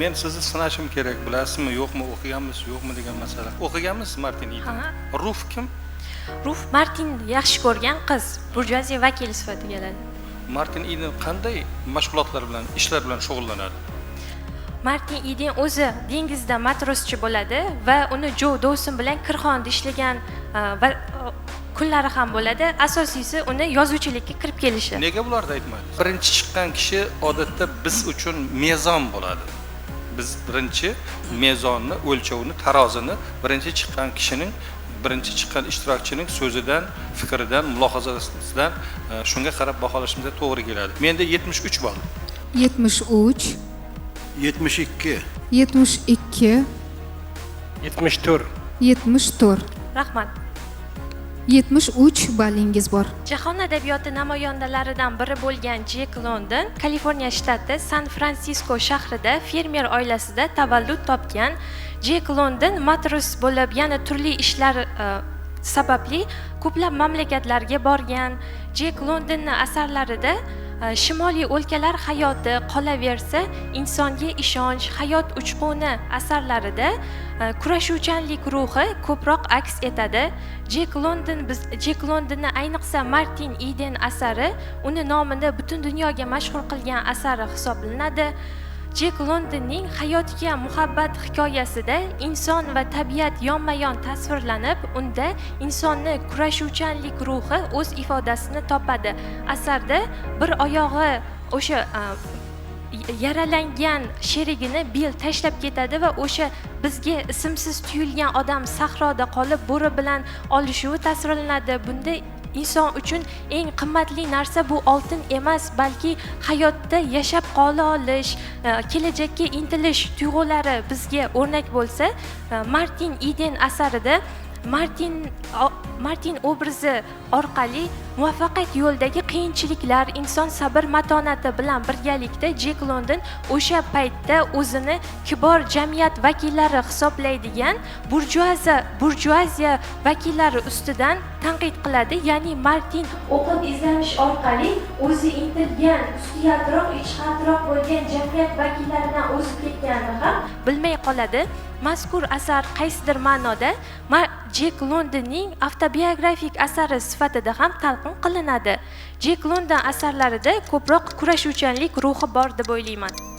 men sizni sinashim kerak, bilasizmi, yo'qmi, o'qiganmiz, yo'qmi degan masala. O'qiganmiz Martin Eden. Ruf kim? Ruf Martin yaxshi ko'rgan qiz, burjuaziya vakili sifatida keladi. Martin Eden qanday mashg'ulotlar bilan, ishlar bilan shug'ullanadi? Martin Eden o'zi dengizda matroschi bo'ladi va uni Jo Dawson bilan kirxonada ishlagan va kunlari ham bo'ladi. Asosiysi uni yozuvchilikka kirib kelishi. Nega bularni aytmaydi? Birinchi chiqqan kishi odatda biz uchun mezon bo'ladi. Biz birinchi mezonni, o'lchovni, tarozini birinchi chiqqan kishining, birinchi chiqqan ishtirokchining so'zidan, fikridan, mulohazasidan shunga qarab baholashimizga to'g'ri keladi. Menda 73 bor. 73 72 72 74 74 Rahmat. 73 ballingiz bor. Jahon adabiyoti namoyandalaridan biri bo'lgan Jek London, Kaliforniya shtati San-Fransisko shahrida fermer oilasida tavallud topgan. Jek London matros bo'lib, yana turli ishlar sababli ko'plab mamlakatlarga borgan. Jek Londonning asarlarida shimoliy o'lkalar hayoti, qolaversa insonga ishonch, hayot uchquni asarlarida kurashuvchanlik ruhi ko'proq aks etadi. Jek Londonni ayniqsa Martin Eden asari uni nomini butun dunyoga mashhur qilgan asari hisoblanadi. Jek Londonning hayotiga muhabbat hikoyasida inson va tabiat yonma-yon tasvirlanib, unda insonni kurashuvchanlik ruhi o'z ifodasini topadi. Asarda bir oyog'i o'sha yaralangan sherigini Bill tashlab ketadi va o'sha bizga ismsiz tuyulgan odam sahroda qolib bo'ri bilan olishuvi tasvirlanadi. Bunda inson uchun eng qimmatli narsa bu oltin emas, balki hayotda yashab qola olish, kelajakka intilish tuyg'ulari bizga o'rnak bo'lsa, Martin Eden asarida Martin obrazi orqali muvaffaqiyat yo'lidagi qiyinchiliklar, inson sabr matonati bilan birgalikda Jek London o'sha paytda o'zini kibor jamiyat vakillari hisoblaydigan burjuaziya vakillari ustidan tanqid qiladi. Ya'ni Martin o'qib izlanish orqali o'zi intilgan, ustiyalroq, ichqatroq bo'lgan jamiyat vakillaridan o'zib ketganini ham bilmay qoladi. Mazkur asar qaysidir ma'noda Jek Londonning avtobiografik asari sifatida ham talqin qilinadi. Jek London asarlarida ko'proq kurashuvchanlik ruhi bor deb o'ylayman.